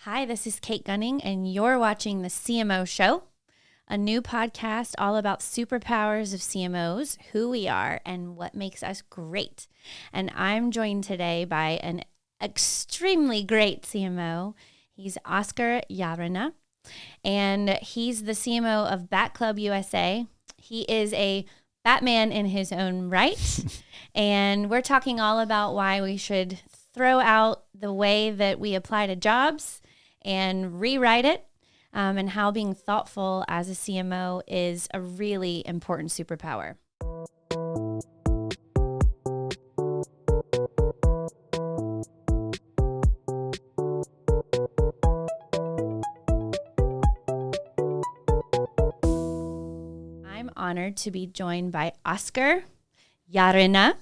Hi, this is Kate Gunning, and you're watching the CMO Show, a new podcast all about superpowers of CMOs, who we are, and what makes us great. And I'm joined today by an extremely great CMO. He's Oscar Llarena, and he's the CMO of Batclub USA. He is a Batman in his own right, and we're talking all about why we should throw out the way that we apply to jobs and rewrite it, and how being thoughtful as a CMO is a really important superpower. I'm honored to be joined by Oscar Llarena,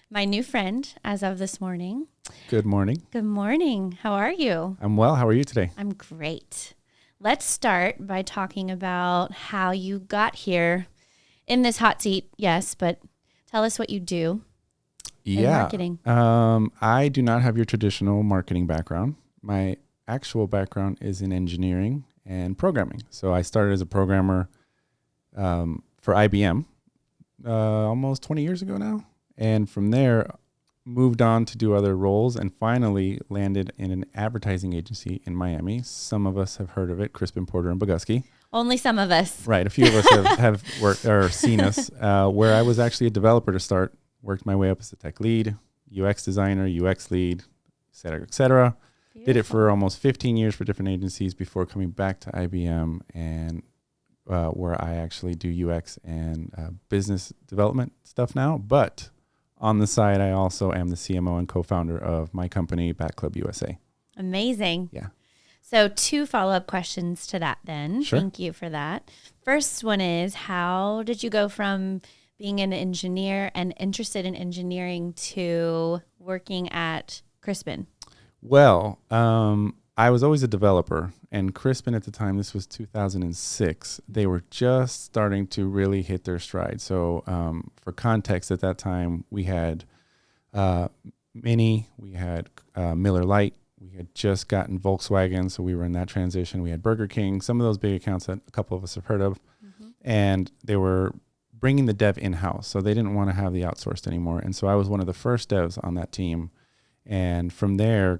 my new friend as of this morning. Good morning. Good morning. How are you? I'm well. How are you today? I'm great. Let's start by talking about how you got here in this hot seat. Yes, but tell us what you do in marketing. I do not have your traditional marketing background. My actual background is in engineering and programming. So I started as a programmer for IBM almost 20 years ago now. And from there, moved on to do other roles and finally landed in an advertising agency in Miami. Some of us have heard of it, Crispin, Porter, and Bogusky. Only some of us. Right. A few of us have worked or seen us, where I was actually a developer to start, worked my way up as a tech lead, UX designer, UX lead, et cetera, et cetera. Beautiful. Did it for almost 15 years for different agencies before coming back to IBM and where I actually do UX and business development stuff now. But on the side, I also am the CMO and co-founder of my company, Batclub USA. Amazing. Yeah. So 2 follow-up questions to that then. Sure. Thank you for that. First one is, how did you go from being an engineer and interested in engineering to working at Crispin? Well, I was always a developer, and Crispin at the time, this was 2006, they were just starting to really hit their stride. So for context, at that time, we had Mini, we had Miller Lite, we had just gotten Volkswagen, so we were in that transition. We had Burger King, some of those big accounts that a couple of us have heard of, and they were bringing the dev in-house, so they didn't want to have the outsourced anymore. And so I was one of the first devs on that team, and from there,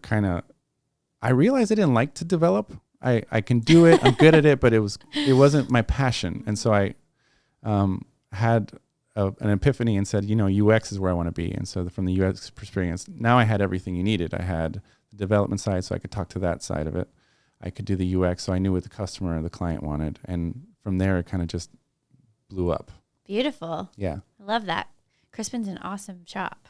I realized I didn't like to develop. I can do it. I'm good at it, but it wasn't my passion. And so I had an epiphany and said, UX is where I want to be. And so from the UX experience, now I had everything you needed. I had the development side, so I could talk to that side of it. I could do the UX, so I knew what the customer or the client wanted. And from there, it kind of just blew up. Beautiful. Yeah. I love that. Crispin's an awesome shop.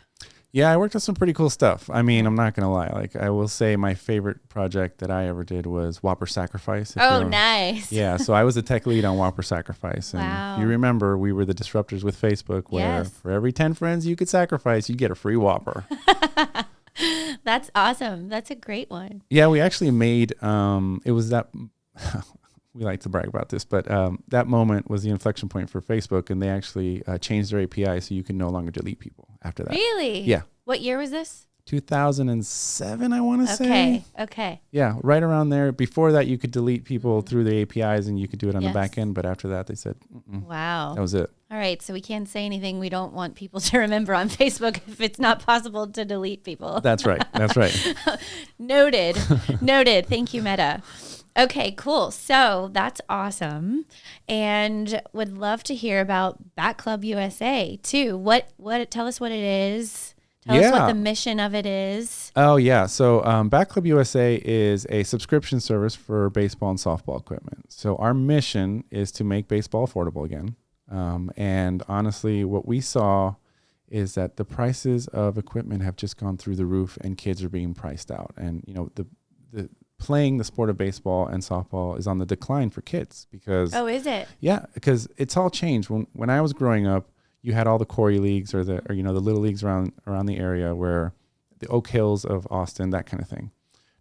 Yeah, I worked on some pretty cool stuff. I mean, I'm not going to lie. Like, I will say my favorite project that I ever did was Whopper Sacrifice. Oh, nice. Yeah, so I was a tech lead on Whopper Sacrifice. And wow. If you remember, we were the disruptors with Facebook where for every 10 friends you could sacrifice, you get a free Whopper. That's awesome. That's a great one. Yeah, we actually made, it was that, we like to brag about this, but that moment was the inflection point for Facebook, and they actually changed their API so you can no longer delete people after that. Really? Yeah. What year was this? 2007, I want to say. Okay. Yeah, right around there. Before that, you could delete people through the APIs, and you could do it on the back end, but after that, they said, wow. That was it. All right, so we can't say anything we don't want people to remember on Facebook if it's not possible to delete people. That's right. That's right. Noted. Noted. Thank you, Meta. Okay, cool. So that's awesome. And would love to hear about Batclub USA too. Tell us what it is. Tell us what the mission of it is. Oh, yeah. So Batclub USA is a subscription service for baseball and softball equipment. So our mission is to make baseball affordable again. And honestly, what we saw is that the prices of equipment have just gone through the roof, and kids are being priced out. And, the playing the sport of baseball and softball is on the decline for kids because... Oh, is it? Yeah, because it's all changed. When I was growing up, you had all the Corey leagues or the little leagues around the area, where the Oak Hills of Austin, that kind of thing.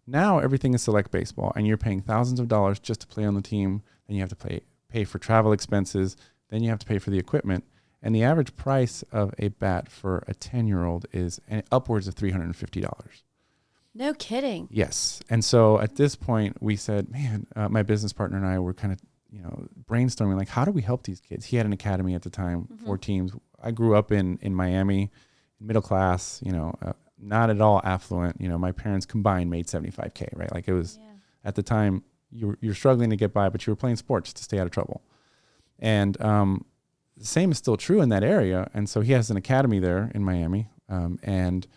Now everything is select baseball, and you're paying thousands of dollars just to play on the team. Then you have to pay for travel expenses. Then you have to pay for the equipment. And the average price of a bat for a 10-year-old is upwards of $350. No kidding. Yes. And so at this point we said, man, my business partner and I were kind of, brainstorming, like, how do we help these kids? He had an academy at the time, 4 teams. I grew up in Miami, middle class, not at all affluent. My parents combined made $75K, right? Like it was at the time you're struggling to get by, but you were playing sports to stay out of trouble. And the same is still true in that area. And so he has an academy there in Miami. And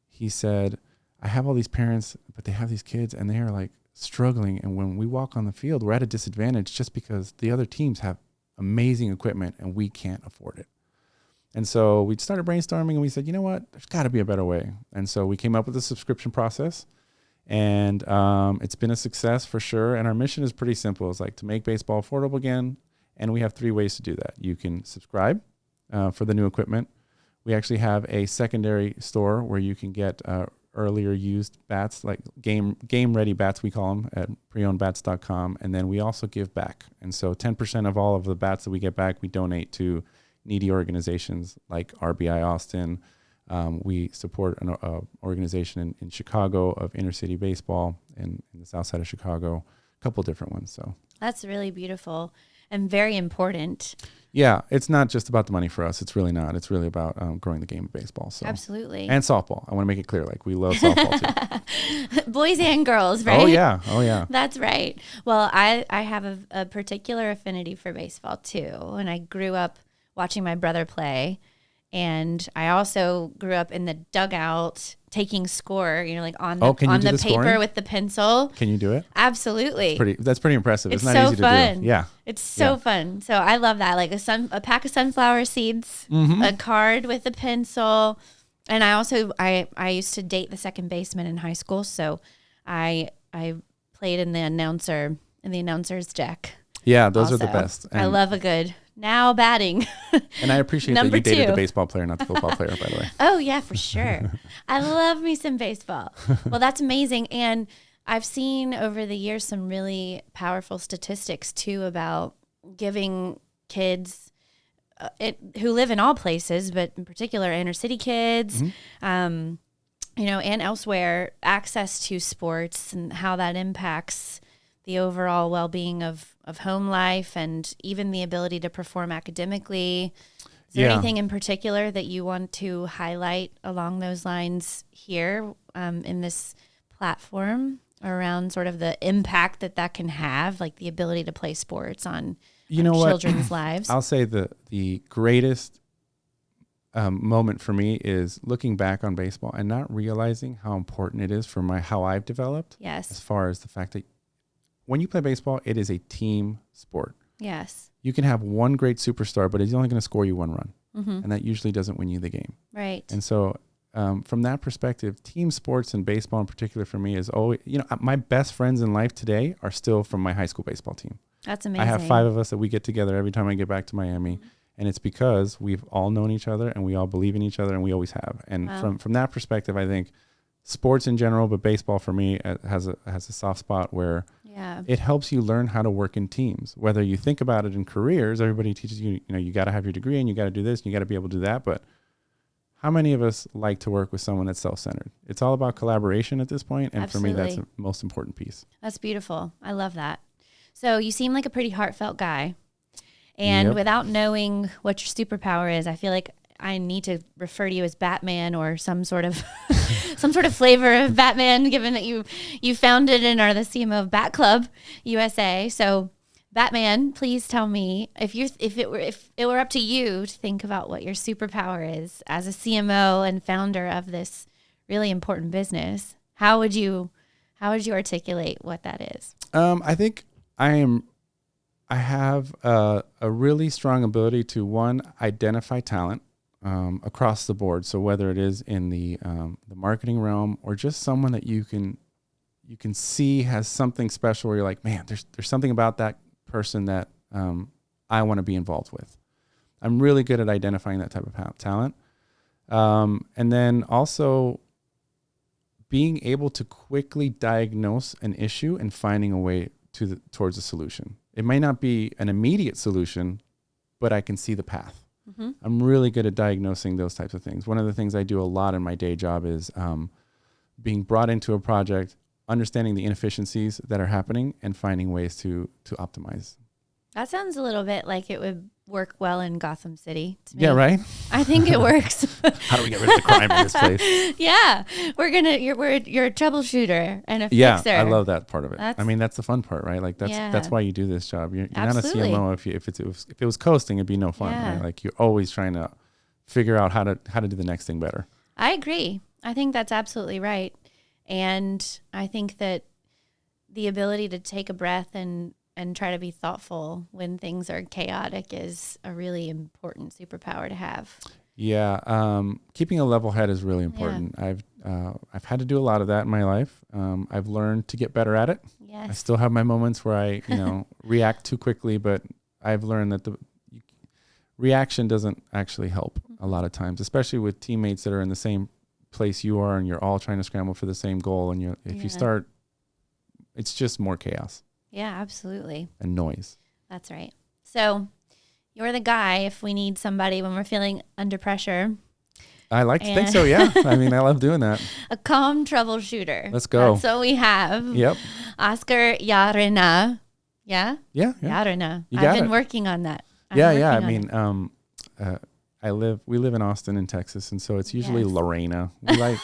he said, I have all these parents, but they have these kids and they are like struggling. And when we walk on the field, we're at a disadvantage just because the other teams have amazing equipment and we can't afford it. And so we started brainstorming and we said, you know what, there's got to be a better way. And so we came up with a subscription process, and it's been a success for sure. And our mission is pretty simple. It's like to make baseball affordable again. And we have 3 ways to do that. You can subscribe for the new equipment. We actually have a secondary store where you can get earlier used bats, like game ready bats, we call them, at preownedbats.com. And then we also give back. And so 10% of all of the bats that we get back, we donate to needy organizations like RBI Austin. We support an organization in Chicago of inner city baseball in the south side of Chicago, a couple different ones. So that's really beautiful and very important. Yeah, it's not just about the money for us. It's really not. It's really about growing the game of baseball. So. Absolutely. And softball. I want to make it clear, like we love softball too. Boys and girls, right? Oh yeah. That's right. Well, I have a particular affinity for baseball too. And I grew up watching my brother play. And I also grew up in the dugout taking score, like on the paper scoring? with the pencil. Can you do it? Absolutely. That's pretty impressive. It's not so easy fun. to do. Yeah. It's so fun. So I love that. Like a pack of sunflower seeds, a card with a pencil. And I also, I used to date the second baseman in high school. So I played in the announcer's deck. Yeah, those are the best. And I love a good now batting. And I appreciate that you dated the baseball player, not the football player, by the way. Oh, yeah, for sure. I love me some baseball. Well, that's amazing. And I've seen over the years some really powerful statistics, too, about giving kids who live in all places, but in particular inner city kids, and elsewhere, access to sports and how that impacts the overall well-being of home life and even the ability to perform academically. Is there anything in particular that you want to highlight along those lines here in this platform around sort of the impact that can have, like the ability to play sports on children's lives? I'll say the greatest moment for me is looking back on baseball and not realizing how important it is for how I've developed. Yes. As far as the fact that when you play baseball, it is a team sport. Yes. You can have one great superstar, but he's only going to score you 1 run. And that usually doesn't win you the game. Right. And so from that perspective, team sports and baseball in particular for me is always, my best friends in life today are still from my high school baseball team. That's amazing. I have 5 of us that we get together every time I get back to Miami. And it's because we've all known each other and we all believe in each other and we always have. And from that perspective, I think sports in general, but baseball for me has a soft spot where it helps you learn how to work in teams. Whether you think about it in careers, everybody teaches you, you got to have your degree and you got to do this and you got to be able to do that. But how many of us like to work with someone that's self-centered? It's all about collaboration at this point. And Absolutely. For me, that's the most important piece. That's beautiful. I love that. So you seem like a pretty heartfelt guy. And without knowing what your superpower is, I feel like I need to refer to you as Batman or some sort of flavor of Batman, given that you founded and are the CMO of Batclub USA. So Batman, please tell me if it were up to you to think about what your superpower is as a CMO and founder of this really important business. How would you articulate what that is? I think I have a really strong ability to identify talent across the board. So whether it is in the marketing realm or just someone that you can see has something special where you're like, man, there's something about that person that I want to be involved with. I'm really good at identifying that type of talent. And then also being able to quickly diagnose an issue and finding a way towards a solution. It may not be an immediate solution, but I can see the path. I'm really good at diagnosing those types of things. One of the things I do a lot in my day job is being brought into a project, understanding the inefficiencies that are happening and finding ways to optimize. That sounds a little bit like it would work well in Gotham City to me. Yeah, right? I think it works. How do we get rid of the crime in this place? Yeah. You're a troubleshooter and a Yeah, fixer. I love that part of it. I mean, that's the fun part, right? Like that's why you do this job. You're not a CMO. If it was coasting, it'd be no fun, right? Like you're always trying to figure out how to do the next thing better. I agree. I think that's absolutely right. And I think that the ability to take a breath and try to be thoughtful when things are chaotic is a really important superpower to have. Yeah, keeping a level head is really important. Yeah. I've had to do a lot of that in my life. I've learned to get better at it. Yes. I still have my moments where I, react too quickly, but I've learned that the reaction doesn't actually help a lot of times, especially with teammates that are in the same place you are and you're all trying to scramble for the same goal. And if you start, it's just more chaos. Yeah, absolutely. And noise. That's right. So you're the guy if we need somebody when we're feeling under pressure. I like to think so, yeah. I mean, I love doing that. A calm troubleshooter. Let's go. That's what we have. Yep. Oscar Llarena. Yeah? Yeah. Llarena. I've been working on that. Yeah. I mean, we live in Austin in Texas, and so it's usually Lorena. We like,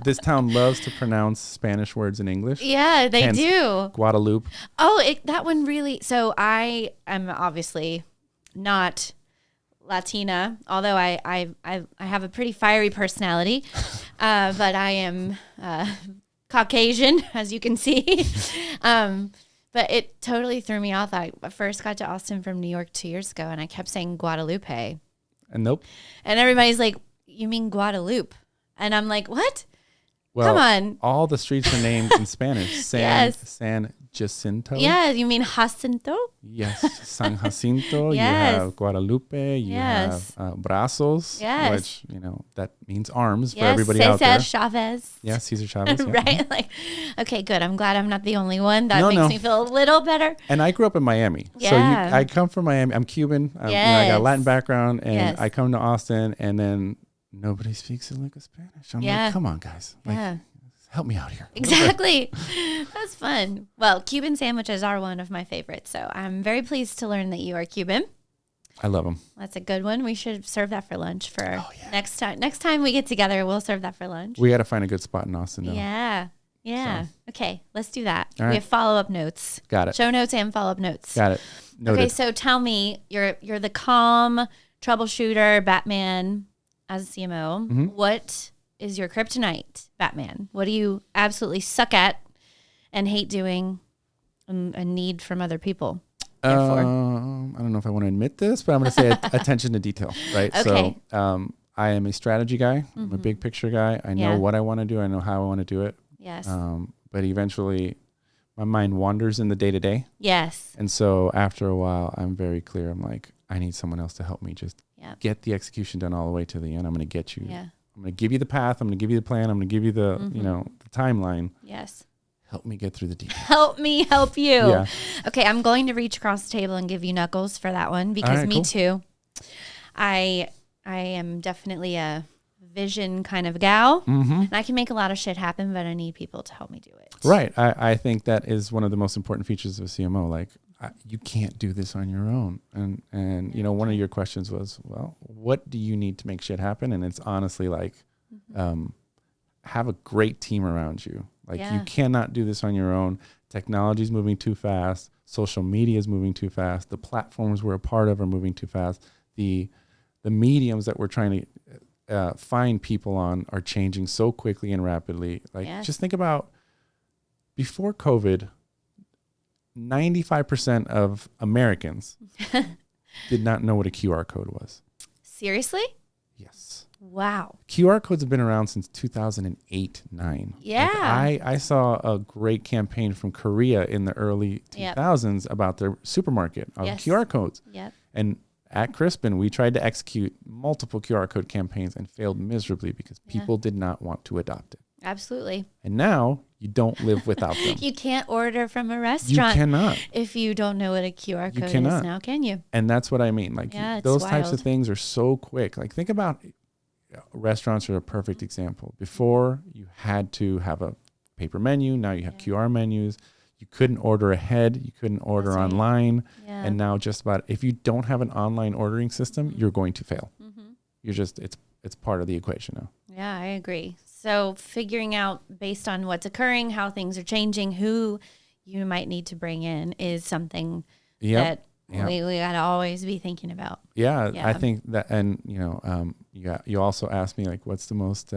this town loves to pronounce Spanish words in English. Yeah, they do. Guadalupe. Oh, that one really. So I am obviously not Latina, although I have a pretty fiery personality, but I am Caucasian, as you can see. But it totally threw me off. I first got to Austin from New York 2 years ago, and I kept saying Guadalupe. And nope. And everybody's like, you mean Guadalupe? And I'm like, what? Well, come on. All the streets are named in Spanish. San Jacinto. Yeah, you mean Jacinto? Yes, San Jacinto. Yes. You have Guadalupe. You have Brazos, which, that means arms for everybody out there. Cesar Chavez. Yeah, Cesar Chavez. Yeah. Right? Like, okay, good. I'm glad I'm not the only one. That makes me feel a little better. And I grew up in Miami. Yeah. So I come from Miami. I'm Cuban. I got a Latin background. And I come to Austin, and then nobody speaks a lick of Spanish. I'm like, come on, guys. Like, help me out here. Exactly. That's fun. Well, Cuban sandwiches are one of my favorites. So I'm very pleased to learn that you are Cuban. I love them. That's a good one. We should serve that for lunch next time. Next time we get together, we'll serve that for lunch. We got to find a good spot in Austin, though. Yeah. So. Okay. Let's do that. All right. We have follow-up notes. Got it. Show notes and follow-up notes. Got it. Noted. Okay. So tell me, you're the calm troubleshooter, Batman as a CMO. Mm-hmm. What is your kryptonite, Batman? What do you absolutely suck at and hate doing and need from other people? I don't know if I want to admit this, but I'm going to say attention to detail, right? Okay. So I am a strategy guy. I'm a big picture guy. I know what I want to do. I know how I want to do it. Yes. But eventually my mind wanders in the day-to-day. Yes. And so after a while, I'm very clear. I'm like, I need someone else to help me just get the execution done all the way to the end. I'm going to get you. Yeah. I'm going to give you the path. I'm going to give you the plan. I'm going to give you the, the timeline. Yes. Help me get through the details. Help me help you. Yeah. Okay, I'm going to reach across the table and give you knuckles for that one because me too. I am definitely a vision kind of gal. Mm-hmm. And I can make a lot of shit happen, but I need people to help me do it. Right. I think that is one of the most important features of a CMO. Like, you can't do this on your own. And one of your questions was, well, what do you need to make shit happen? And it's honestly like, have a great team around you. Like, you cannot do this on your own. Technology is moving too fast. Social media is moving too fast. The platforms we're a part of are moving too fast. The mediums that we're trying to find people on are changing so quickly and rapidly. Like, just think about before COVID, 95% of Americans did not know what a QR code was. Seriously? Yes. Wow. QR codes have been around since 2008-9. Yeah. Like I saw a great campaign from Korea in the early 2000s about their supermarket of QR codes. Yep. And at Crispin, we tried to execute multiple QR code campaigns and failed miserably because people did not want to adopt it. Absolutely. And now you don't live without them. You can't order from a restaurant. You cannot. If you don't know what a QR code is now, can you? And that's what I mean. Like, those types of things are so quick. Like, think about restaurants are a perfect example. Before, you had to have a paper menu. Now you have QR menus. You couldn't order ahead. You couldn't order online. Yeah. And now just about, if you don't have an online ordering system, you're going to fail. You're just, it's part of the equation now. Yeah, I agree. So figuring out based on what's occurring, how things are changing, who you might need to bring in is something that we got to always be thinking about. Yeah, I think that, and you also asked me like, what's the most,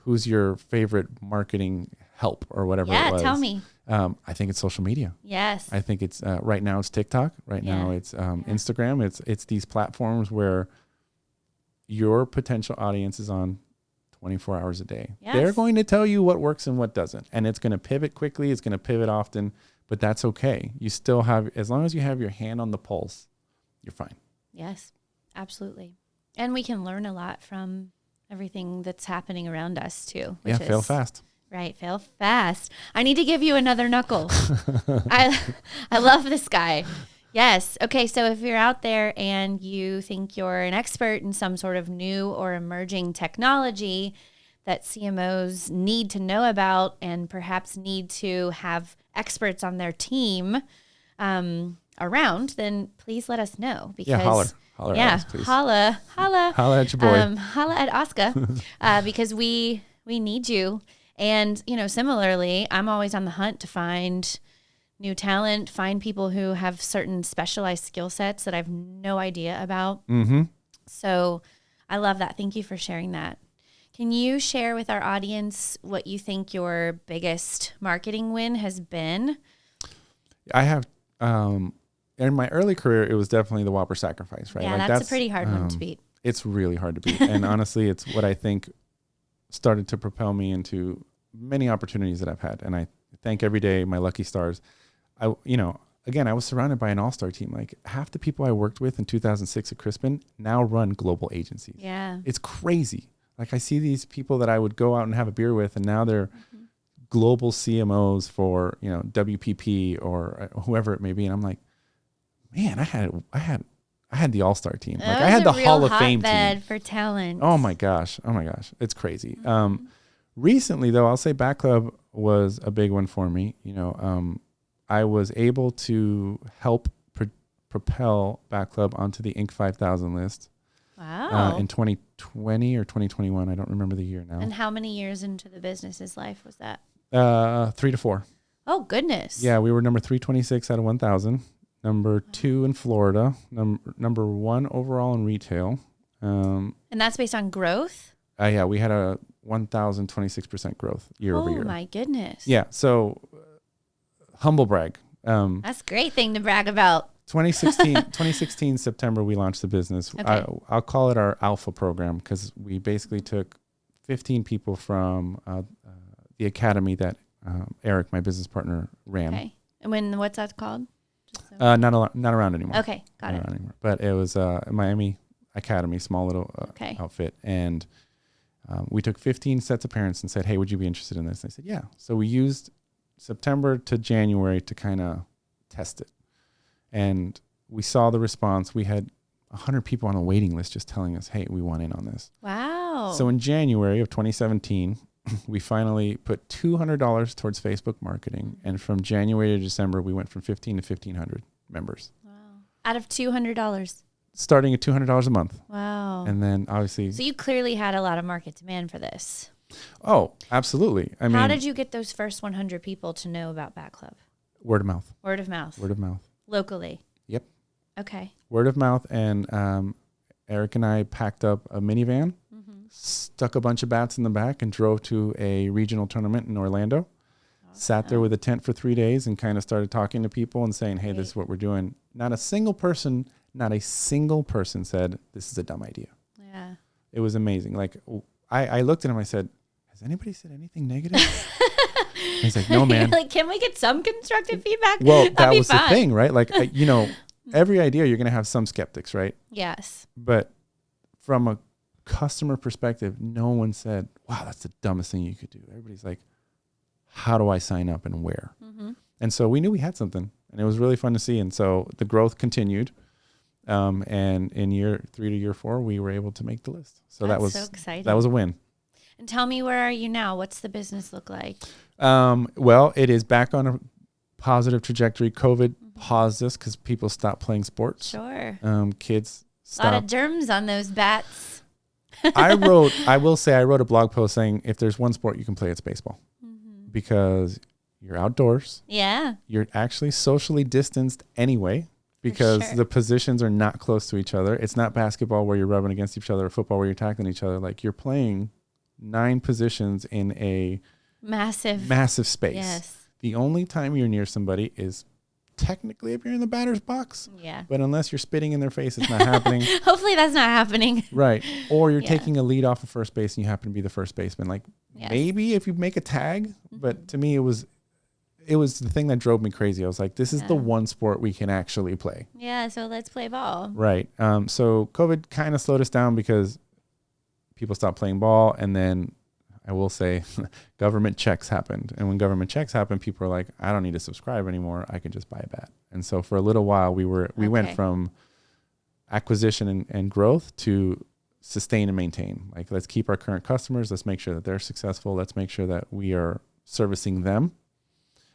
who's your favorite marketing help or whatever it was. Yeah, tell me. I think it's social media. Yes. I think it's, right now it's TikTok. Right now it's Instagram. It's these platforms where your potential audience is on 24 hours a day. Yes. They're going to tell you what works and what doesn't. And it's going to pivot quickly. It's going to pivot often, but that's okay. You still have, as long as you have your hand on the pulse, you're fine. Yes, absolutely. And we can learn a lot from everything that's happening around us too. Fail fast. Right. Fail fast. I need to give you another knuckle. I love this guy. Yes. Okay. So if you're out there and you think you're an expert in some sort of new or emerging technology that CMOs need to know about and perhaps need to have experts on their team around, then please let us know. Because holler at us, please. Holla at your boy. Holla at Oscar because we need you. And, similarly, I'm always on the hunt to find new talent, find people who have certain specialized skill sets that I have no idea about. So I love that. Thank you for sharing that. Can you share with our audience what you think your biggest marketing win has been? I have, in my early career, it was definitely the Whopper sacrifice, right? Yeah, that's a pretty hard one to beat. It's really hard to beat. And honestly, it's what I think started to propel me into many opportunities that I've had. And I thank every day my lucky stars. Again, I was surrounded by an all-star team. Like half the people I worked with in 2006 at Crispin now run global agencies. Yeah. It's crazy. Like I see these people that I would go out and have a beer with, and now they're global CMOs for, WPP or whoever it may be. And I'm like, man, I had the all-star team. Like I had the Hall of Fame team for talent. Oh my gosh. It's crazy. Recently though, I'll say Batclub was a big one for me. I was able to help propel Batclub onto the Inc. 5000 list. Wow. In 2020 or 2021. I don't remember the year now. And how many years into the business's life was that? 3 to 4. Oh, goodness. Yeah, we were number 326 out of 1,000. Number 2 in Florida. Number 1 overall in retail. And that's based on growth? Yeah, we had a 1,026% growth year over year. Oh, my goodness. Yeah, so humble brag. That's a great thing to brag about. 2016 September, we launched the business. Okay. I'll call it our alpha program because we basically took 15 people from the academy that Eric, my business partner, ran. Okay. And what's that called? Not around anymore. Okay, got it. Anymore. But it was Miami Academy, small little outfit. And we took 15 sets of parents and said, hey, would you be interested in this? And they said, yeah. So we used September to January to kind of test it. And we saw the response. We had 100 people on a waiting list just telling us, hey, we want in on this. Wow. So in January of 2017, we finally put $200 towards Facebook marketing. And from January to December, we went from 15 to 1,500 members. Wow. Out of $200? Starting at $200 a month. Wow. And then obviously... So you clearly had a lot of market demand for this. Oh, absolutely. How did you get those first 100 people to know about Batclub? Word of mouth. Word of mouth. Word of mouth. Locally? Yep. Okay. Word of mouth. And Eric and I packed up a minivan, stuck a bunch of bats in the back, and drove to a regional tournament in Orlando. Awesome. Sat there with a tent for 3 days and kind of started talking to people and saying, hey, this is what we're doing. Not a single person said, this is a dumb idea. Yeah. It was amazing. Like I looked at him, I said, has anybody said anything negative? He's like, no, man. Like, can we get some constructive feedback? Well, that was the thing, right? Like, every idea you're going to have some skeptics, right? Yes. But from a customer perspective, no one said, wow, that's the dumbest thing you could do. Everybody's like, how do I sign up and where? And so we knew we had something, and it was really fun to see. And so the growth continued. And in year 3 to year 4, we were able to make the list. So That's so exciting. That was a win. And tell me, where are you now? What's the business look like? Well, it is back on a positive trajectory. COVID paused us because people stopped playing sports. Sure. Kids stopped. A lot of germs on those bats. I wrote a blog post saying if there's one sport you can play, it's baseball. Because you're outdoors. Yeah. You're actually socially distanced anyway because the positions are not close to each other. It's not basketball where you're rubbing against each other or football where you're tackling each other. Like you're playing 9 positions in a massive space. Yes. The only time you're near somebody is technically if you're in the batter's box. Yeah. But unless you're spitting in their face, it's not happening. Hopefully that's not happening. Right. Or you're taking a lead off of first base and you happen to be the first baseman. Like maybe if you make a tag, but to me it was the thing that drove me crazy. I was like, this is the one sport we can actually play. Yeah, so let's play ball. Right. So COVID kind of slowed us down because people stopped playing ball, and then I will say government checks happened. And when government checks happened, people are like, I don't need to subscribe anymore. I can just buy a bat. And so for a little while we went from acquisition and growth to sustain and maintain. Like, let's keep our current customers. Let's make sure that they're successful. Let's make sure that we are servicing them.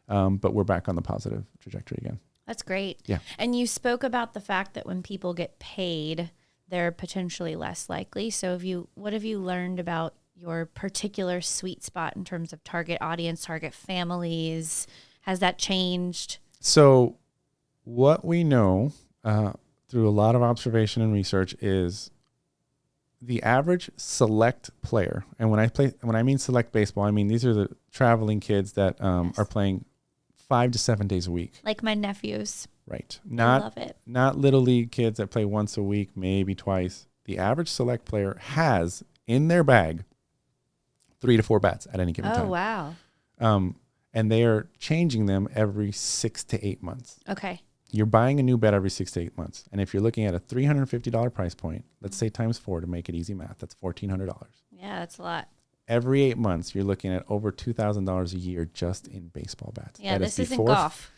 But we're back on the positive trajectory again. That's great. Yeah. And you spoke about the fact that when people get paid, they're potentially less likely. So what have you learned about your particular sweet spot in terms of target audience, target families? Has that changed? So what we know through a lot of observation and research is the average select player. And when I mean select baseball, I mean these are the traveling kids that are playing 5 to 7 days a week. Like my nephews. Right. I love it. Not little league kids that play once a week, maybe twice. The average select player has in their bag 3 to 4 bats at any given time. Oh, wow. And they are changing them every 6 to 8 months. Okay. You're buying a new bat every 6 to 8 months. And if you're looking at a $350 price point, let's say times 4 to make it easy math, that's $1,400. Yeah, that's a lot. Every 8 months, you're looking at over $2,000 a year just in baseball bats. Yeah, this isn't golf.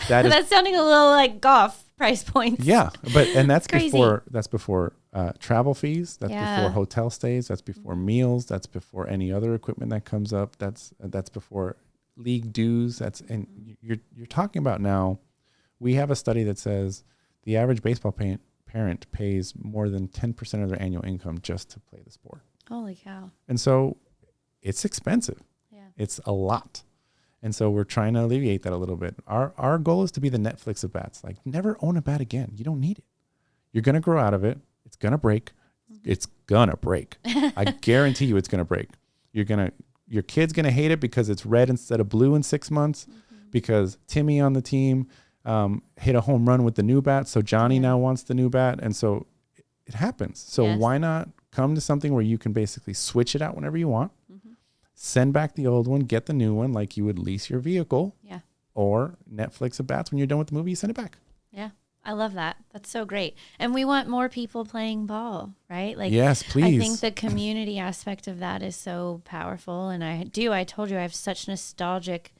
That's sounding a little like golf price points. Yeah, and that's crazy. before travel fees. That's before hotel stays. That's before meals. That's before any other equipment that comes up. That's before league dues. And you're talking about now. We have a study that says the average baseball parent pays more than 10% of their annual income just to play the sport. Holy cow. And so it's expensive. Yeah. It's a lot. And so we're trying to alleviate that a little bit. Our goal is to be the Netflix of bats. Like, never own a bat again. You don't need it. You're going to grow out of it. It's going to break. It's going to break. I guarantee you it's going to break. Your kid's going to hate it because it's red instead of blue in 6 months, because Timmy on the team hit a home run with the new bat. So Johnny now wants the new bat. And so it happens. So why not come to something where you can basically switch it out whenever you want, send back the old one, get the new one, like you would lease your vehicle, or Netflix of bats. When you're done with the movie, you send it back. Yeah. I love that. That's so great. And we want more people playing ball, right? Like, yes, please. I think the community aspect of that is so powerful. And I told you, I have such nostalgic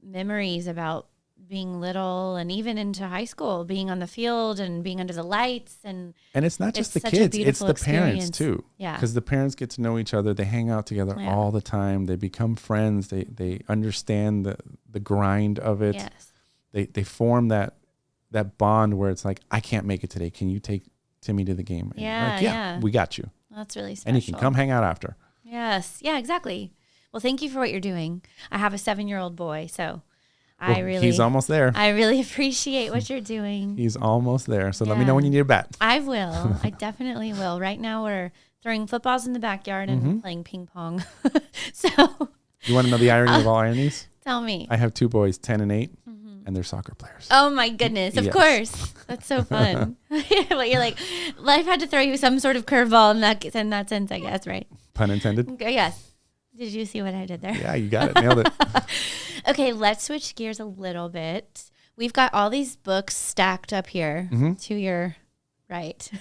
memories about being little and even into high school, being on the field and being under the lights. And it's not just the kids, it's the parents too. Yeah. Because the parents get to know each other. They hang out together all the time. They become friends. They understand the grind of it. Yes. They form that bond where it's like, I can't make it today. Can you take Timmy to the game? And yeah. We got you. That's really special. And you can come hang out after. Yes. Yeah, exactly. Well, thank you for what you're doing. I have a 7-year-old boy, so he's almost there. I really appreciate what you're doing. He's almost there. So let me know when you need a bat. I will. I definitely will. Right now we're throwing footballs in the backyard and playing ping pong. So you want to know the irony of all ironies? Tell me. I have 2 boys, 10 and 8, and they're soccer players. Oh my goodness. Of course. That's so fun. Well, you're like, life had to throw you some sort of curveball in that sense, I guess, right? Pun intended. Okay, yes. Did you see what I did there? Yeah, you got it. Nailed it. Okay, let's switch gears a little bit. We've got all these books stacked up here to your right.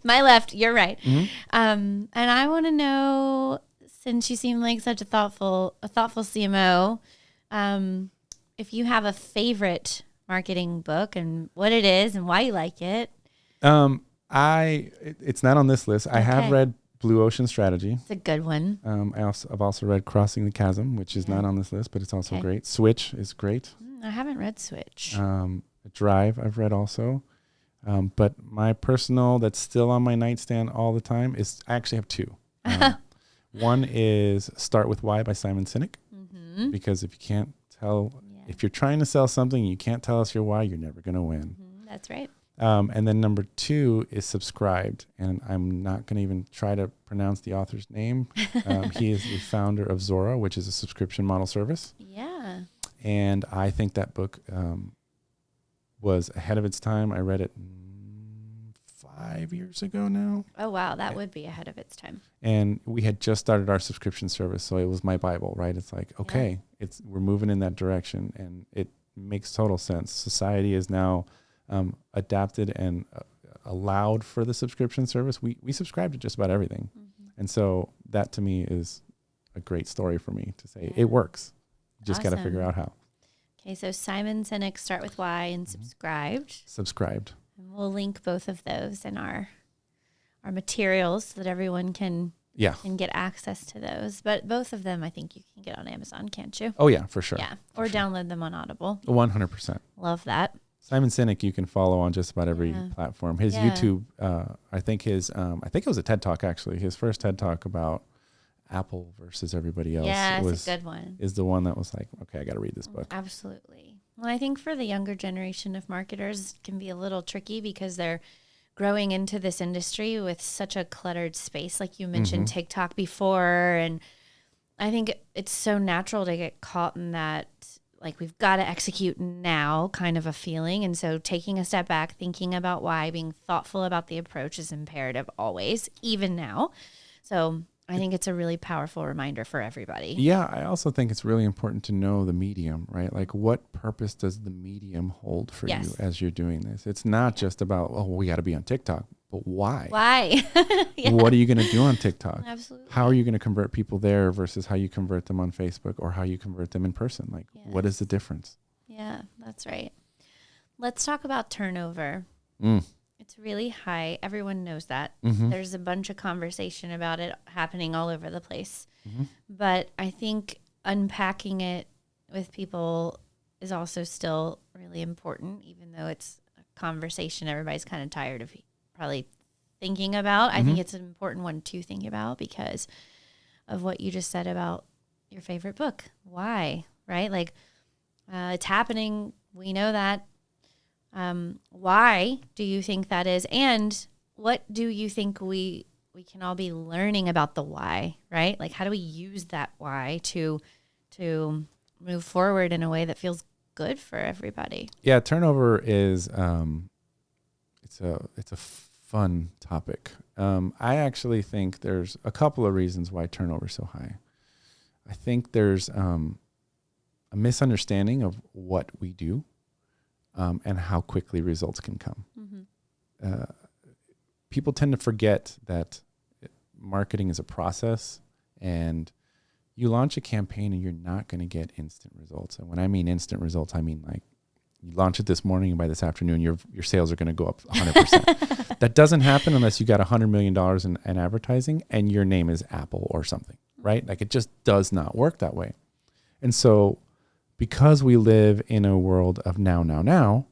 My left, your right. And I want to know, since you seem like such a thoughtful CMO, if you have a favorite marketing book and what it is and why you like it. It's not on this list. I have read Blue Ocean Strategy. It's a good one. I've also read Crossing the Chasm, which is not on this list, but it's also great. Switch is great. I haven't read Switch. Drive I've read also. But my personal that's still on my nightstand all the time is I actually have two. One is Start With Why by Simon Sinek. Mm-hmm. Because if you can't tell, if you're trying to sell something, you can't tell us your why, you're never going to win. Mm-hmm. That's right. And then number two is Subscribed. And I'm not going to even try to pronounce the author's name. He is the founder of Zora, which is a subscription model service. Yeah. And I think that book was ahead of its time. I read it 5 years ago now. Oh, wow. That would be ahead of its time. And we had just started our subscription service. So it was my Bible, right? It's like, okay, we're moving in that direction. And it makes total sense. Society is now adapted and allowed for the subscription service. We subscribe to just about everything. Mm-hmm. And so that to me is a great story for me to say it works. You just got to figure out how. Okay, so Simon Sinek, Start With Why, and Subscribed. Subscribed. And we'll link both of those in our materials so that everyone can get access to those. But both of them, I think you can get on Amazon, can't you? Oh, yeah, for sure. Yeah, or download them on Audible. 100%. Love that. Simon Sinek, you can follow on just about every platform. His YouTube, I think it was a TED Talk, actually. His first TED Talk about Apple versus everybody else. Yeah, it's a good one. Is the one that was like, okay, I got to read this book. Absolutely. Well, I think for the younger generation of marketers, it can be a little tricky because they're growing into this industry with such a cluttered space. Like you mentioned TikTok before. And I think it's so natural to get caught in that, like, we've got to execute now kind of a feeling. And so taking a step back, thinking about why, being thoughtful about the approach is imperative always, even now. So I think it's a really powerful reminder for everybody. Yeah, I also think it's really important to know the medium, right? Like, what purpose does the medium hold for you as you're doing this? It's not just about, we got to be on TikTok, but why? Why? What are you going to do on TikTok? Absolutely. How are you going to convert people there versus how you convert them on Facebook or how you convert them in person? Like, what is the difference? Yeah, that's right. Let's talk about turnover. It's really high. Everyone knows that. Mm-hmm. There's a bunch of conversation about it happening all over the place. Mm-hmm. But I think unpacking it with people is also still really important, even though it's a conversation everybody's kind of tired of probably thinking about. I think it's an important one to think about because of what you just said about your favorite book. Why, right? Like, it's happening. We know that. Why do you think that is? And what do you think we can all be learning about the why, right? Like, how do we use that why to move forward in a way that feels good for everybody? Yeah, turnover is it's a fun topic. I actually think there's a couple of reasons why turnover is so high. I think there's a misunderstanding of what we do. And how quickly results can come. Mm-hmm. People tend to forget that marketing is a process, and you launch a campaign and you're not going to get instant results. And when I mean instant results, I mean like you launch it this morning and by this afternoon, your sales are going to go up 100%. That doesn't happen unless you got $100 million in advertising and your name is Apple or something, right? Like it just does not work that way. And so because we live in a world of now,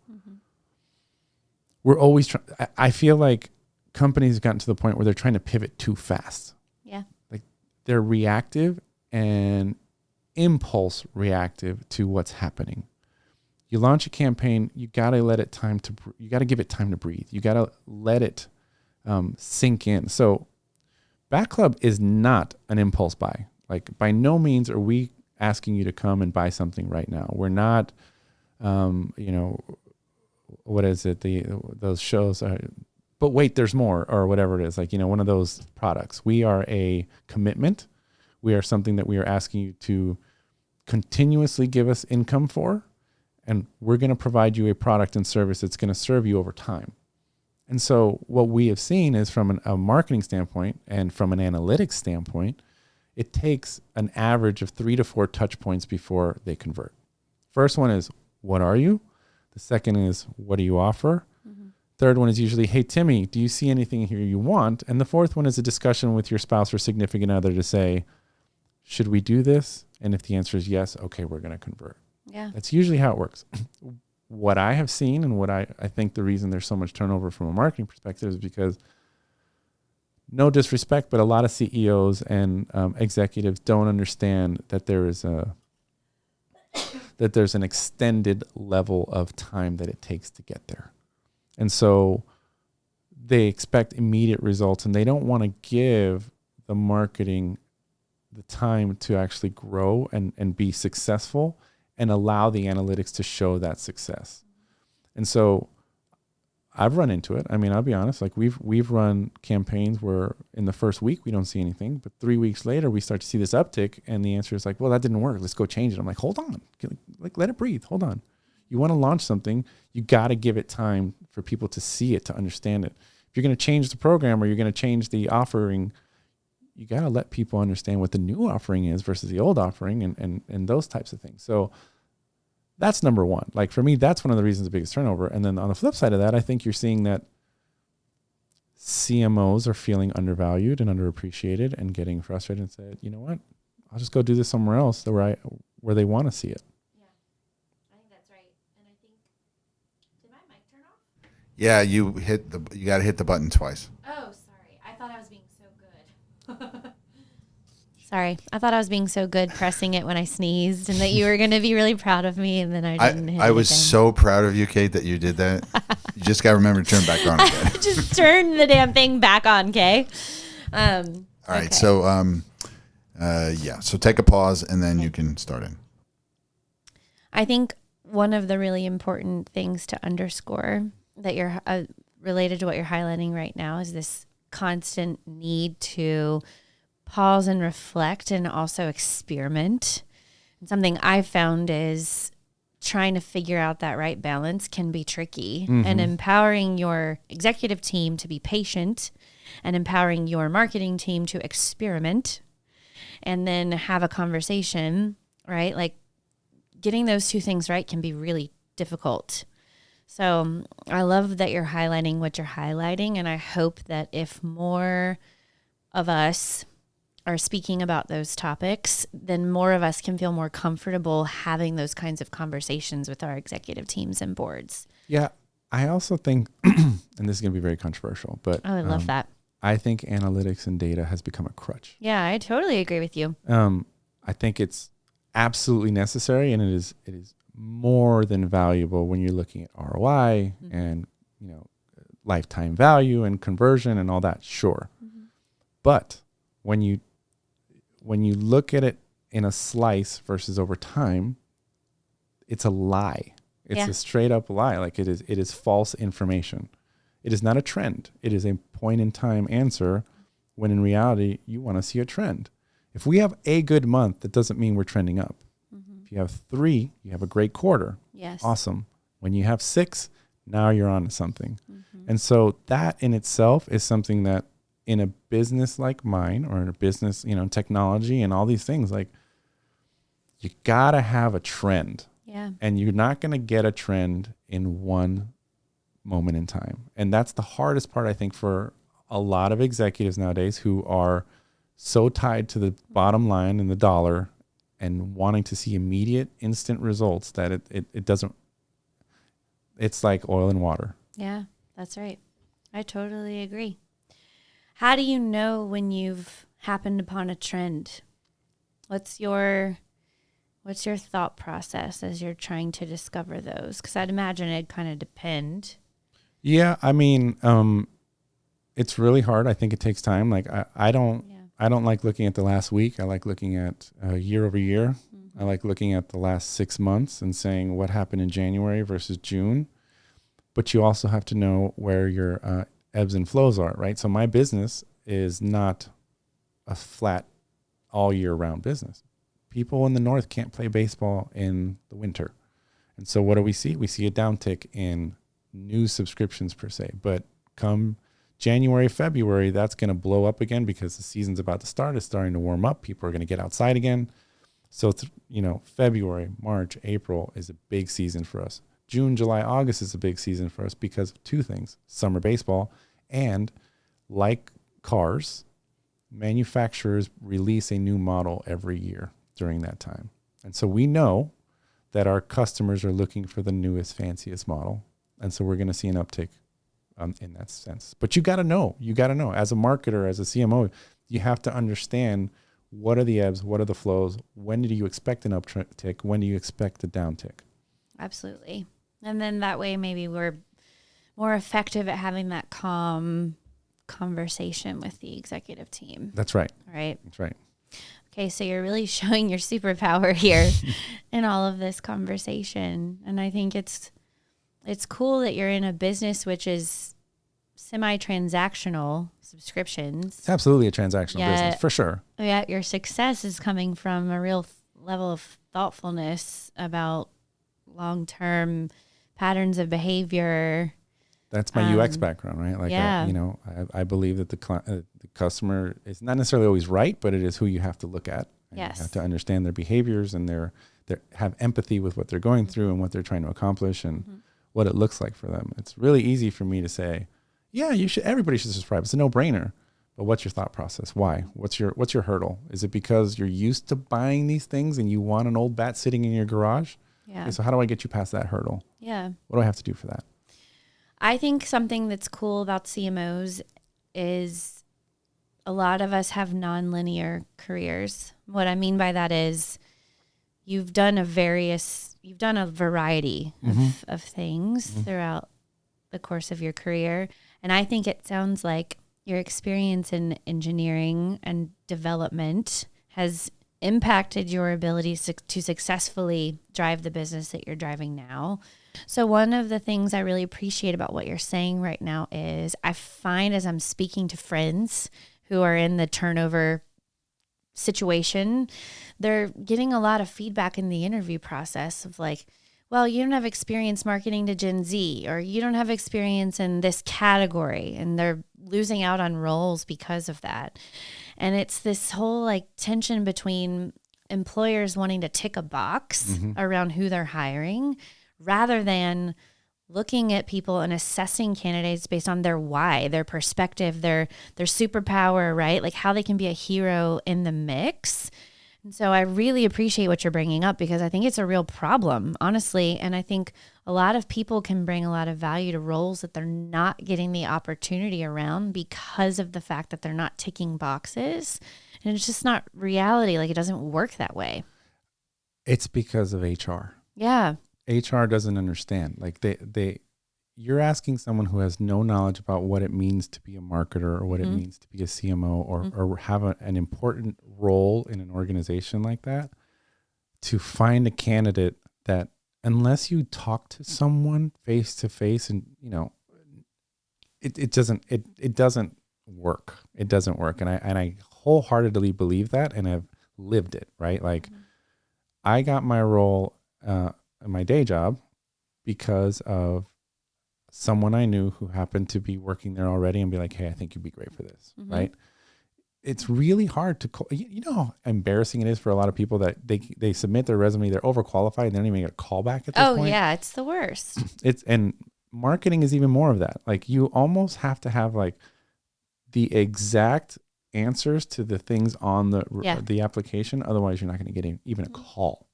we're always I feel like companies have gotten to the point where they're trying to pivot too fast. Yeah. Like they're reactive and impulse reactive to what's happening. You launch a campaign, you got to let it you got to give it time to breathe. You got to let it sink in. So Batclub is not an impulse buy. Like by no means are we asking you to come and buy something right now. We're not, what is it? Those shows are, but wait, there's more or whatever it is. Like, one of those products. We are a commitment. We are something that we are asking you to continuously give us income for. And we're going to provide you a product and service that's going to serve you over time. And so what we have seen is from a marketing standpoint and from an analytics standpoint, it takes an average of 3 to 4 touch points before they convert. First one is, what are you? The The second is, what do you offer? Third one is usually, hey, Timmy, do you see anything here you want? And the fourth one is a discussion with your spouse or significant other to say, should we do this? And if the answer is yes, okay, we're going to convert. Yeah. That's usually how it works. What I have seen and what I think the reason there's so much turnover from a marketing perspective is because, no disrespect, but a lot of CEOs and executives don't understand that there's an extended level of time that it takes to get there. And so they expect immediate results, and they don't want to give the marketing the time to actually grow and be successful and allow the analytics to show that success. And so I've run into it. I mean, I'll be honest, like we've run campaigns where in the first week we don't see anything, but 3 weeks later we start to see this uptick, and the answer is like, well, that didn't work. Let's go change it. I'm like, hold on, like let it breathe. Hold on. You want to launch something, you got to give it time for people to see it, to understand it. If you're going to change the program or you're going to change the offering, you got to let people understand what the new offering is versus the old offering and those types of things. So that's number one. Like for me, that's one of the reasons the biggest turnover. And then on the flip side of that, I think you're seeing that CMOs are feeling undervalued and underappreciated and getting frustrated and said, you know what, I'll just go do this somewhere else where they want to see it. Yeah, you got to hit the button twice. Oh, sorry. I thought I was being so good. Sorry. I thought I was being so good pressing it when I sneezed and that you were going to be really proud of me, and then I didn't hit it I was again. so proud of you, Kate, that you did that. You just got to remember to turn back on again. Just turn the damn thing back on, Kay. All right. So, so take a pause and then you can start in. I think one of the really important things to underscore that you're related to what you're highlighting right now is this constant need to pause and reflect and also experiment. And something I've found is trying to figure out that right balance can be tricky, and empowering your executive team to be patient and empowering your marketing team to experiment and then have a conversation, right? Like getting those two things right can be really difficult. So I love that you're highlighting what you're highlighting, and I hope that if more of us are speaking about those topics, then more of us can feel more comfortable having those kinds of conversations with our executive teams and boards. Yeah, I also think, and this is going to be very controversial, but I love that. I think analytics and data has become a crutch. Yeah, I totally agree with you. I think it's absolutely necessary, and it is more than valuable when you're looking at ROI and lifetime value and conversion and all that. Sure, but when you look at it in a slice versus over time, it's a lie. It's a straight up lie. Like it is false information. It is not a trend. It is a point in time answer when in reality you want to see a trend. If we have a good month, that doesn't mean we're trending up. If you have 3, you have a great quarter. Yes. Awesome. When you have 6, now you're on to something. And so that in itself is something that in a business like mine, or in a business, technology and all these things, like you gotta have a trend. Yeah. And you're not going to get a trend in one moment in time. And that's the hardest part, I think, for a lot of executives nowadays who are so tied to the bottom line and the dollar and wanting to see immediate, instant results that it doesn't, it's like oil and water. Yeah, that's right. I totally agree. How do you know when you've happened upon a trend? What's your thought process as you're trying to discover those? Because I'd imagine it'd kind of depend. Yeah, I mean, it's really hard. I think it takes time. Like I don't like looking at the last week. I like looking at year over year. I like looking at the last 6 months and saying what happened in January versus June. But you also have to know where your ebbs and flows are, right? So my business is not a flat all year round business. People in the north can't play baseball in the winter. And so what do we see? We see a downtick in new subscriptions per se. But come January, February, that's going to blow up again because the season's about to start. It's starting to warm up. People are going to get outside again. So, February, March, April is a big season for us. June, July, August is a big season for us because of two things: summer baseball, and like cars, manufacturers release a new model every year during that time. And so we know that our customers are looking for the newest, fanciest model. And so we're going to see an uptick in that sense. But you got to know, as a marketer, as a CMO, you have to understand what are the ebbs, what are the flows, when do you expect an uptick, when do you expect a downtick? Absolutely. And then that way maybe we're more effective at having that calm conversation with the executive team. That's right. Right. That's right. Okay, so you're really showing your superpower here in all of this conversation. And I think it's cool that you're in a business which is semi-transactional subscriptions. It's absolutely a transactional business, for sure. Yet your success is coming from a real level of thoughtfulness about long-term patterns of behavior. That's my UX background, right? Like, I believe that the customer is not necessarily always right, but it is who you have to look at. And yes. You have to understand their behaviors and have empathy with what they're going through and what they're trying to accomplish and what it looks like for them. It's really easy for me to say, yeah, everybody should subscribe. It's a no-brainer. But what's your thought process? Why? What's your hurdle? Is it because you're used to buying these things and you want an old bat sitting in your garage? Yeah. Okay, so how do I get you past that hurdle? Yeah. What do I have to do for that? I think something that's cool about CMOs is a lot of us have nonlinear careers. What I mean by that is you've done a variety of things throughout the course of your career. And I think it sounds like your experience in engineering and development has impacted your ability to successfully drive the business that you're driving now. So one of the things I really appreciate about what you're saying right now is I find as I'm speaking to friends who are in the turnover situation, they're getting a lot of feedback in the interview process of like, well, you don't have experience marketing to Gen Z, or you don't have experience in this category, and they're losing out on roles because of that. And it's this whole like tension between employers wanting to tick a box around who they're hiring rather than looking at people and assessing candidates based on their why, their perspective, their superpower, right? Like how they can be a hero in the mix. And so I really appreciate what you're bringing up because I think it's a real problem, honestly. And I think a lot of people can bring a lot of value to roles that they're not getting the opportunity around because of the fact that they're not ticking boxes. And it's just not reality. Like it doesn't work that way. It's because of HR. Yeah. HR doesn't understand. Like you're asking someone who has no knowledge about what it means to be a marketer or what it means to be a CMO or have an important role in an organization like that to find a candidate that unless you talk to someone face to face and, it doesn't work. It doesn't work. And I wholeheartedly believe that and have lived it, right? Like I got my role, my day job because of someone I knew who happened to be working there already and be like, hey, I think you'd be great for this, right? It's really hard to, you know how embarrassing it is for a lot of people that they submit their resume, they're overqualified, and they don't even get a call back at this point. Oh yeah, it's the worst. And marketing is even more of that. Like you almost have to have like the exact answers to the things on the application. Otherwise you're not going to get even a call.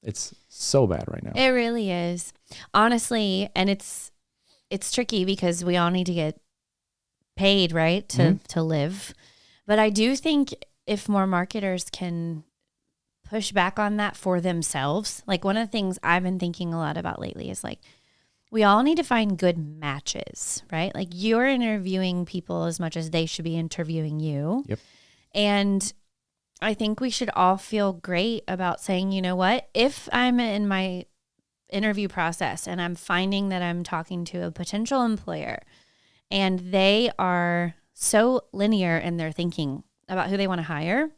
It's so bad right now. It really is. Honestly, and it's tricky because we all need to get paid, right, to live. But I do think if more marketers can push back on that for themselves, like one of the things I've been thinking a lot about lately is like, we all need to find good matches, right? Like you're interviewing people as much as they should be interviewing you. Yep. And I think we should all feel great about saying, you know what, if I'm in my interview process and I'm finding that I'm talking to a potential employer and they are so linear in their thinking about who they want to hire,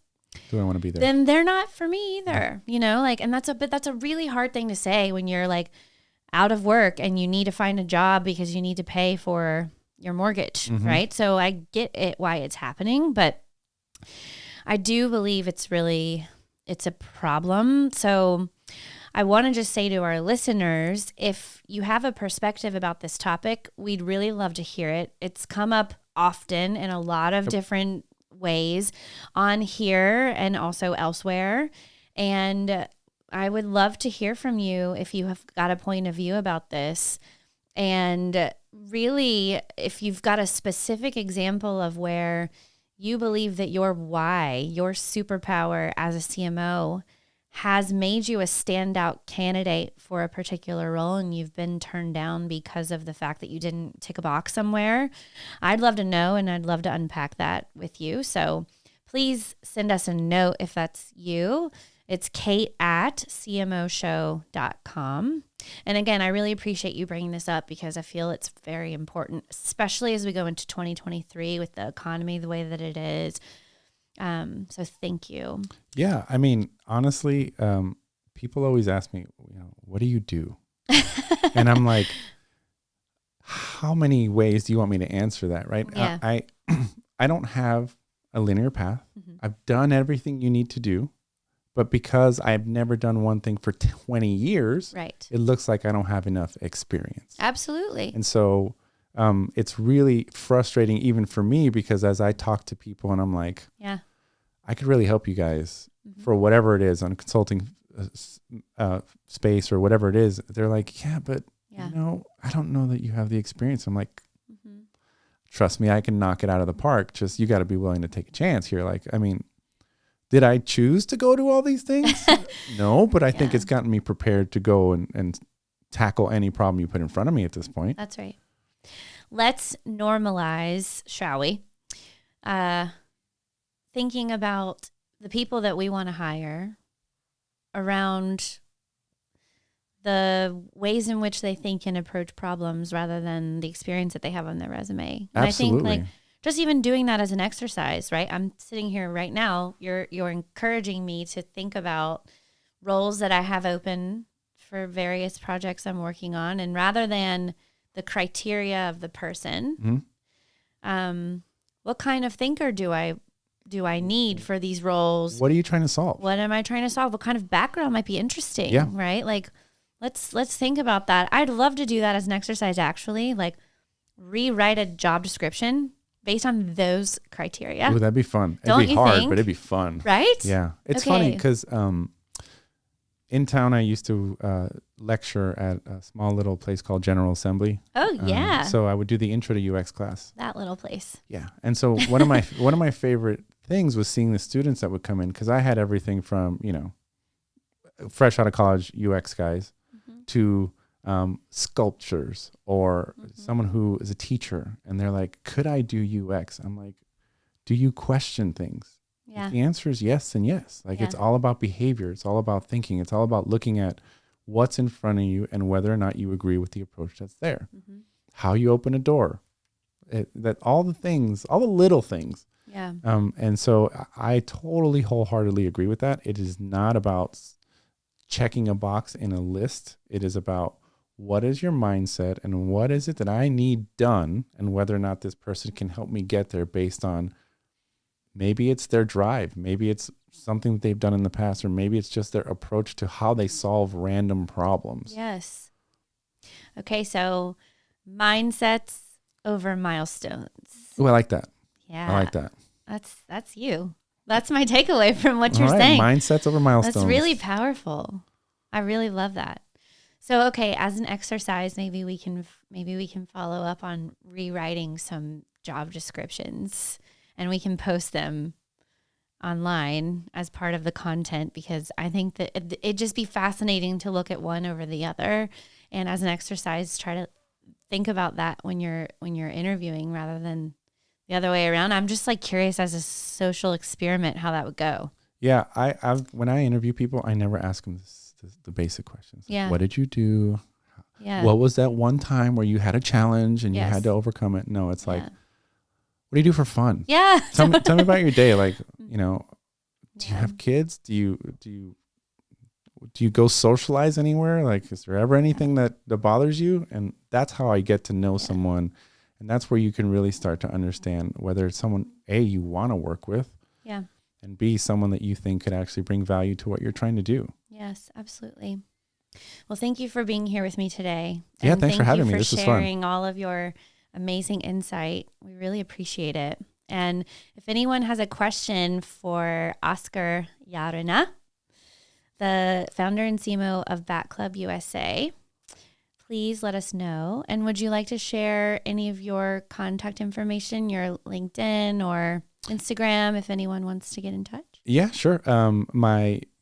do I want to be there? Then they're not for me either, and that's a really hard thing to say when you're like out of work and you need to find a job because you need to pay for your mortgage, right? So I get it, why it's happening, but I do believe it's a problem. So I want to just say to our listeners, if you have a perspective about this topic, we'd really love to hear it. It's come up often in a lot of different ways on here and also elsewhere. And I would love to hear from you if you have got a point of view about this. And really, if you've got a specific example of where you believe that your why, your superpower as a CMO has made you a standout candidate for a particular role and you've been turned down because of the fact that you didn't tick a box somewhere, I'd love to know and I'd love to unpack that with you. So please send us a note if that's you. It's kate@cmoshow.com. And again, I really appreciate you bringing this up because I feel it's very important, especially as we go into 2023 with the economy the way that it is. So thank you. Yeah. I mean, honestly, people always ask me, what do you do? And I'm like, how many ways do you want me to answer that? Right. Yeah. I don't have a linear path. Mm-hmm. I've done everything you need to do, but because I've never done one thing for 20 years, Right. it looks like I don't have enough experience. Absolutely. And so, it's really frustrating even for me because as I talk to people and I'm like, Yeah. I could really help you guys Mm-hmm. for whatever it is on a consulting space or whatever it is. They're like, yeah, but Yeah. I don't know that you have the experience. I'm like, Mm-hmm. trust me, I can knock it out of the park. Just, you got to be willing to take a chance here. Like, I mean, did I choose to go do all these things? No, but I think Yeah. it's gotten me prepared to go and tackle any problem you put in front of me at this point. That's right. Let's normalize, shall we? Thinking about the people that we want to hire around the ways in which they think and approach problems rather than the experience that they have on their resume. And Absolutely. I think just even doing that as an exercise, right? I'm sitting here right now, you're encouraging me to think about roles that I have open for various projects I'm working on. And rather than the criteria of the person, Mm-hmm. What kind of thinker do I need for these roles? What are you trying to solve? What am I trying to solve? What kind of background might be interesting? Yeah. Right? Like, let's think about that. I'd love to do that as an exercise, actually. Like, rewrite a job description based on those criteria. Ooh, that'd be fun. Don't It'd be you hard, think? but it'd be fun. Right? Yeah. It's Okay. funny because in town, I used to lecture at a small little place called General Assembly. Oh, yeah. So I would do the intro to UX class. That little place. Yeah. And so one of my favorite things was seeing the students that would come in because I had everything from, fresh out of college UX guys to sculptures or someone who is a teacher. And they're like, could I do UX? I'm like, do you question things? Yeah. If the answer is yes and yes. Like it's all about behavior. It's all about thinking. It's all about looking at what's in front of you and whether or not you agree with the approach that's there. Mm-hmm. How you open a door. That all the things, all the little things. Yeah. And so I totally wholeheartedly agree with that. It is not about checking a box in a list. It is about what is your mindset and what is it that I need done and whether or not this person can help me get there based on maybe it's their drive. Maybe it's something that they've done in the past, or maybe it's just their approach to how they solve random problems. Yes. Okay. So mindsets over milestones. Ooh, I like that. Yeah. I like that. That's you. That's my takeaway from what All you're right, saying. mindsets over milestones. That's really powerful. I really love that. So, okay, as an exercise, maybe we can follow up on rewriting some job descriptions, and we can post them online as part of the content, because I think that it'd just be fascinating to look at one over the other, and as an exercise, try to think about that when you're interviewing rather than the other way around. I'm just like curious as a social experiment how that would go. Yeah, when I interview people, I never ask them the basic questions. Yeah. What did you do? Yeah. What was that one time where you had a challenge and you had to overcome it? No, it's like, what do you do for fun? Yeah. Tell me about your day. Like, do you have kids? Do you go socialize anywhere? Like, is there ever anything that bothers you? And that's how I get to know someone. And that's where you can really start to understand whether it's someone, A, you want to work with. Yeah. And B, someone that you think could actually bring value to what you're trying to do. Yes, absolutely. Well, thank you for being here with me today. Yeah, And thanks for having me. This for was fun. sharing all of your amazing insight. We really appreciate it. And if anyone has a question for Oscar Llarena, the founder and CMO of Batclub USA, please let us know. And would you like to share any of your contact information, your LinkedIn or Instagram, if anyone wants to get in touch? Yeah, sure.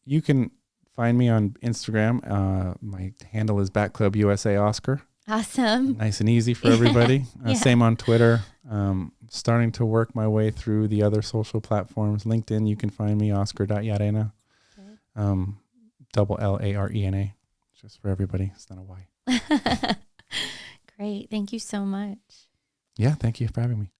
You can find me on Instagram. My handle is Batclub USA Oscar. Awesome. Nice and easy for everybody. Yeah. Same on Twitter. Starting to work my way through the other social platforms. LinkedIn, you can find me, Oscar.Llarena. Larena. Just for everybody. It's not a Y. Great. Thank you so much. Yeah, thank you for having me.